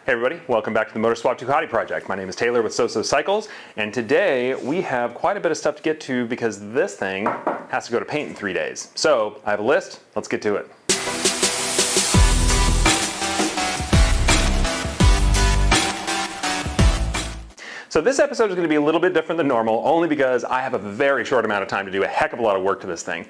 Hey everybody, welcome back to the SoSo Ducati project. My name is Taylor with SoSo Cycles, and today we have quite a bit of stuff to get to because this thing has to go to paint in 3 days. So I have a list, let's get to it. So this episode is going to be a little bit different than normal, only because I have a very short amount of time to do a heck of a lot of work to this thing.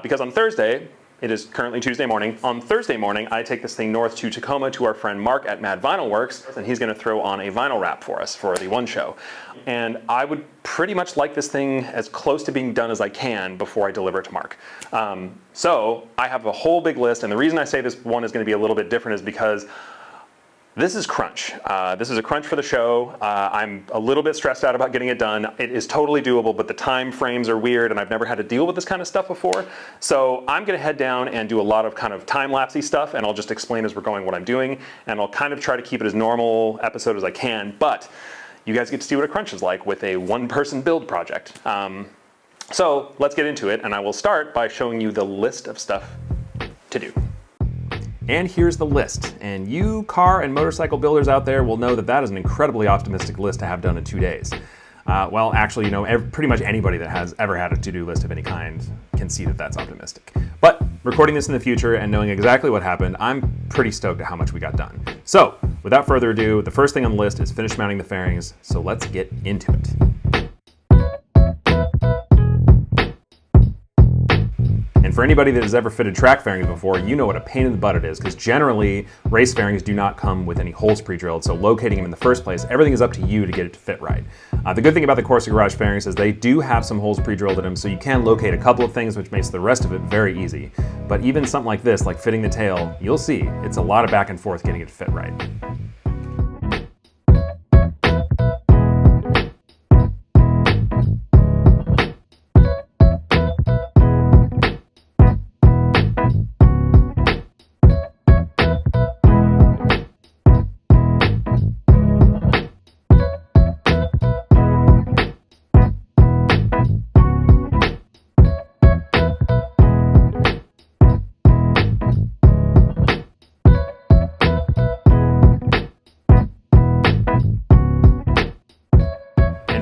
Because on Thursday, it is currently Tuesday morning. On Thursday morning, I take this thing north to Tacoma to our friend Mark at Mad Vinyl Works, and he's going to throw on a vinyl wrap for us for the one show. And I would pretty much like this thing as close to being done as I can before I deliver it to Mark. So I have a whole big list, and the reason I say this one is going to be a little bit different is because this is crunch. This is a crunch for the show. I'm a little bit stressed out about getting it done. It is totally doable, but the time frames are weird and I've never had to deal with this kind of stuff before. So I'm gonna head down and do a lot of kind of time-lapsey stuff, and I'll just explain as we're going what I'm doing, and I'll kind of try to keep it as normal episode as I can, but you guys get to see what a crunch is like with a one-person build project. So let's get into it, and I will start by showing you the list of stuff to do. And here's the list. And you car and motorcycle builders out there will know that that is an incredibly optimistic list to have done in 2 days. Well, actually, you know, pretty much anybody that has ever had a to-do list of any kind can see that that's optimistic. But recording this in the future and knowing exactly what happened, I'm pretty stoked at how much we got done. So, without further ado, the first thing on the list is finish mounting the fairings, so let's get into it. And for anybody that has ever fitted track fairings before, you know what a pain in the butt it is, because generally race fairings do not come with any holes pre-drilled, so locating them in the first place, everything is up to you to get it to fit right. The good thing about the Corsa Garage fairings is they do have some holes pre-drilled in them, so you can locate a couple of things, which makes the rest of it very easy. But even something like this, like fitting the tail, you'll see, it's a lot of back and forth getting it to fit right.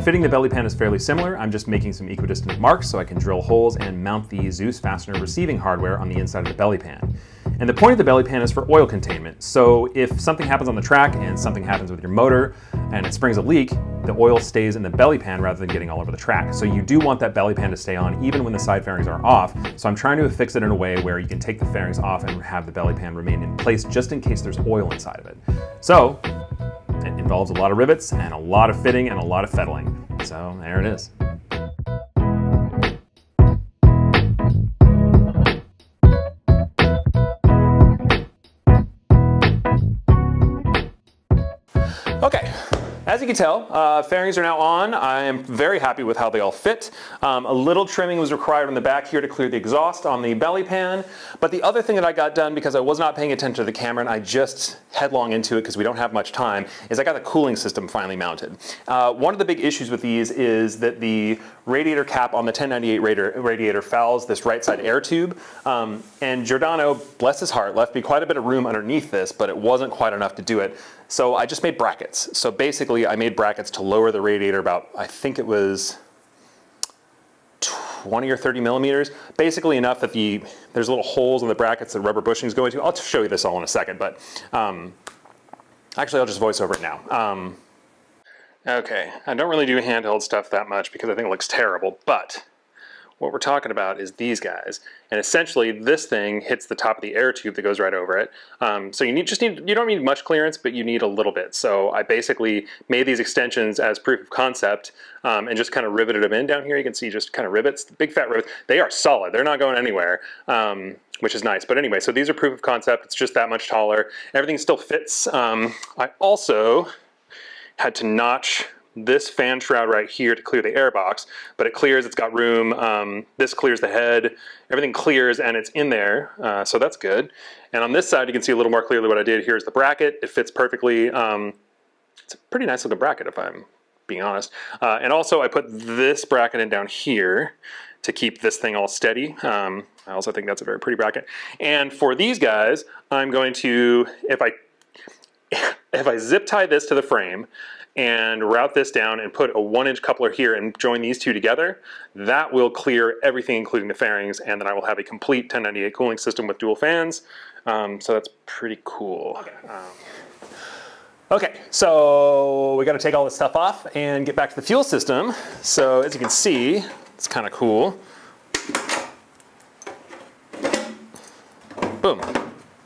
Fitting the belly pan is fairly similar. I'm just making some equidistant marks so I can drill holes and mount the Zeus fastener receiving hardware on the inside of the belly pan. And the point of the belly pan is for oil containment. So if something happens on the track and something happens with your motor and it springs a leak, the oil stays in the belly pan rather than getting all over the track. So you do want that belly pan to stay on even when the side fairings are off. So I'm trying to fix it in a way where you can take the fairings off and have the belly pan remain in place just in case there's oil inside of it. So it involves a lot of rivets and a lot of fitting and a lot of fettling. So there it is. Okay. As you can tell, fairings are now on. I am very happy with how they all fit. A little trimming was required on the back here to clear the exhaust on the belly pan. But the other thing that I got done because I was not paying attention to the camera and I just headlong into it because we don't have much time, is I got the cooling system finally mounted. One of the big issues with these is that the radiator cap on the 1098 radiator fouls this right side air tube. And Giordano, bless his heart, left me quite a bit of room underneath this, but it wasn't quite enough to do it. So I just made brackets. So basically I made brackets to lower the radiator about, I think it was 20 or 30 millimeters. Basically enough that there's little holes in the brackets that rubber bushings go into. I'll show you this all in a second, but actually I'll just voice over it now. Okay, I don't really do handheld stuff that much because I think it looks terrible, but what we're talking about is these guys. And essentially this thing hits the top of the air tube that goes right over it. So you don't need much clearance, but you need a little bit. So I basically made these extensions as proof of concept and just kind of riveted them in down here. You can see just kind of rivets, big fat rivets. They are solid, they're not going anywhere, which is nice. But anyway, so these are proof of concept. It's just that much taller. Everything still fits. I also had to notch this fan shroud right here to clear the air box, but it clears, it's got room. This clears the head, everything clears and it's in there, so that's good. And on this side, you can see a little more clearly what I did. Here's the bracket, it fits perfectly. It's a pretty nice looking bracket if I'm being honest. And also I put this bracket in down here to keep this thing all steady. I also think that's a very pretty bracket. And for these guys, I'm going to, if I zip tie this to the frame and route this down and put a 1-inch coupler here and join these two together, that will clear everything including the fairings, and then I will have a complete 1098 cooling system with dual fans. So that's pretty cool. Okay, so we got to take all this stuff off and get back to the fuel system. So as you can see, it's kind of cool. Boom,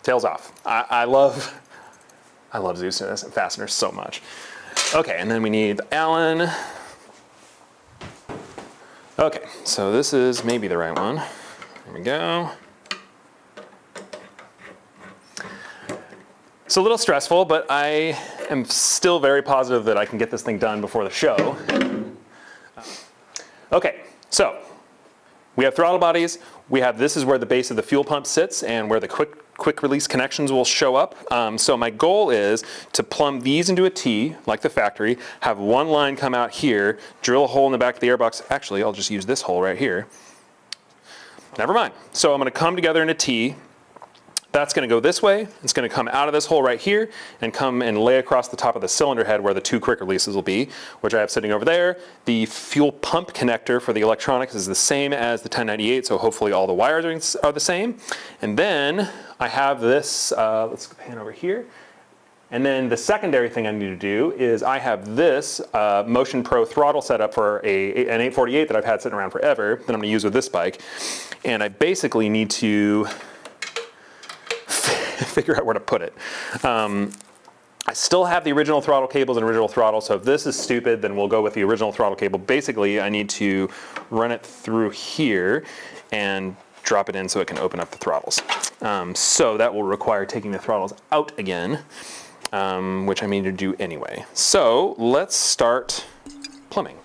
tails off. I love Zeus fasteners so much. Okay, and then we need the Allen. Okay, so this is maybe the right one. There we go. It's a little stressful, but I am still very positive that I can get this thing done before the show. Okay, so we have throttle bodies. This is where the base of the fuel pump sits and where the quick release connections will show up. So my goal is to plumb these into a T, like the factory, have one line come out here, drill a hole in the back of the airbox. Actually, I'll just use this hole right here. Never mind. So I'm gonna come together in a T. That's gonna go this way. It's gonna come out of this hole right here and come and lay across the top of the cylinder head where the 2 quick releases will be, which I have sitting over there. The fuel pump connector for the electronics is the same as the 1098, so hopefully all the wires are the same. And then I have this, let's pan over here. And then the secondary thing I need to do is I have this Motion Pro throttle set up for an 848 that I've had sitting around forever that I'm gonna use with this bike. And I basically need to figure out where to put it. I still have the original throttle cables and original throttle, so if this is stupid, then we'll go with the original throttle cable. Basically, I need to run it through here and drop it in so it can open up the throttles. So that will require taking the throttles out again, which I mean to do anyway. So let's start plumbing.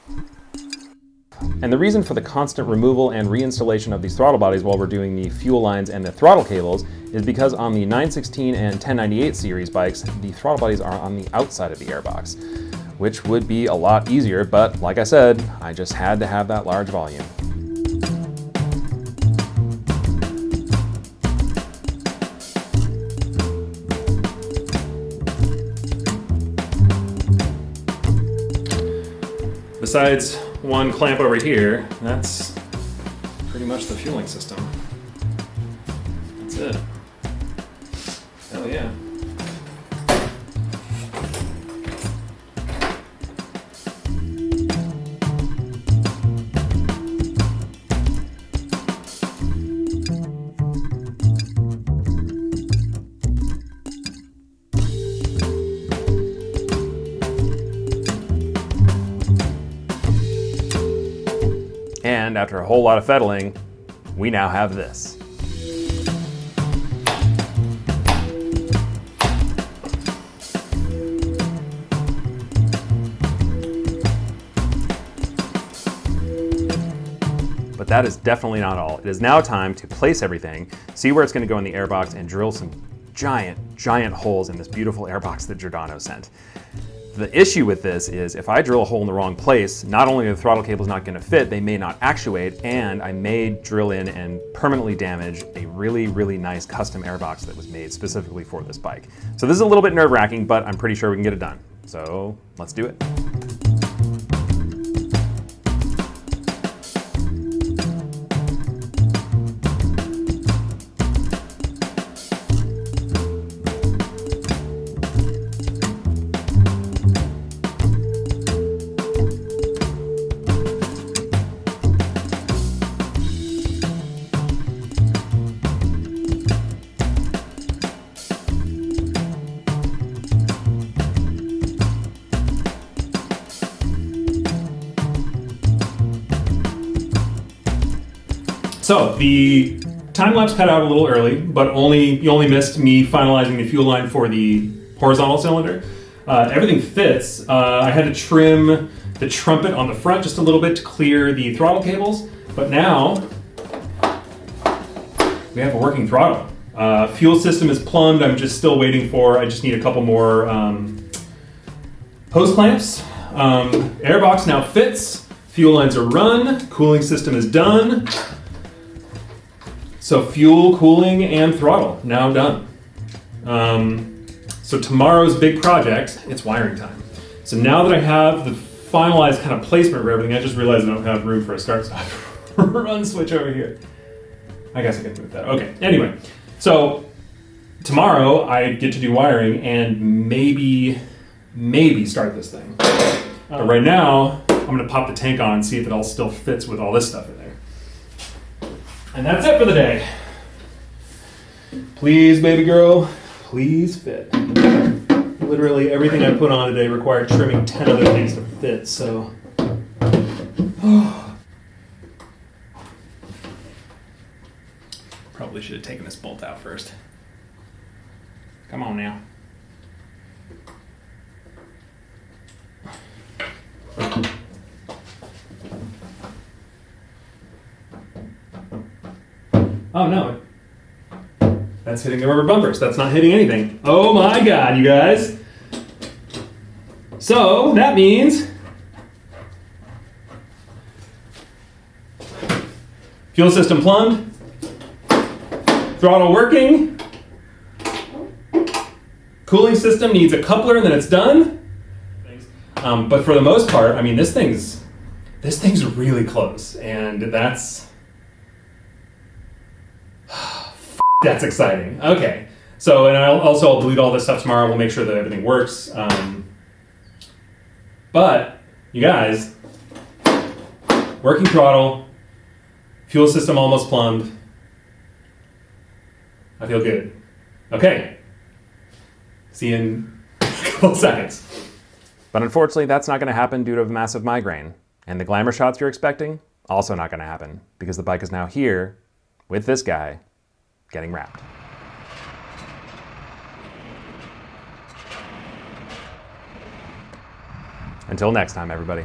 And the reason for the constant removal and reinstallation of these throttle bodies while we're doing the fuel lines and the throttle cables is because on the 916 and 1098 series bikes, the throttle bodies are on the outside of the airbox, which would be a lot easier, but like I said, I just had to have that large volume. Besides one clamp over here, that's pretty much the fueling system. That's it. Hell yeah. And after a whole lot of fettling, we now have this. But that is definitely not all. It is now time to place everything, see where it's going to go in the airbox, and drill some giant holes in this beautiful airbox that Giordano sent. The issue with this is if I drill a hole in the wrong place, not only are the throttle cables not going to fit, they may not actuate, and I may drill in and permanently damage a really nice custom airbox that was made specifically for this bike. So this is a little bit nerve-wracking, but I'm pretty sure we can get it done. So let's do it. So the time lapse cut out a little early, but you only missed me finalizing the fuel line for the horizontal cylinder. Everything fits. I had to trim the trumpet on the front just a little bit to clear the throttle cables, but now we have a working throttle. Fuel system is plumbed. I'm just still waiting I just need a couple more hose clamps. Airbox now fits. Fuel lines are run. Cooling system is done. So fuel, cooling, and throttle now done. So tomorrow's big project, it's wiring time. So now that I have the finalized kind of placement for everything, I just realized I don't have room for a start-stop run switch over here. I guess I can move that. Okay, anyway. So tomorrow I get to do wiring and maybe start this thing. But right now, I'm gonna pop the tank on and see if it all still fits with all this stuff in there. And that's it for the day. Please, baby girl, please fit. Literally everything I put on today required trimming 10 other things to fit, so. Probably should have taken this bolt out first. Come on now. Oh no. That's hitting the rubber bumpers. That's not hitting anything. Oh my God, you guys. So that means fuel system plumbed, throttle working, cooling system needs a coupler and then it's done. But for the most part, I mean, this thing's really close, and that's exciting. Okay, so and I'll delete all this stuff tomorrow. We'll make sure that everything works. But you guys, working throttle, fuel system almost plumbed. I feel good. Okay, see you in a couple of seconds. But unfortunately, that's not going to happen due to a massive migraine. And the glamour shots you're expecting, also not going to happen, because the bike is now here with this guy getting wrapped. Until next time, everybody.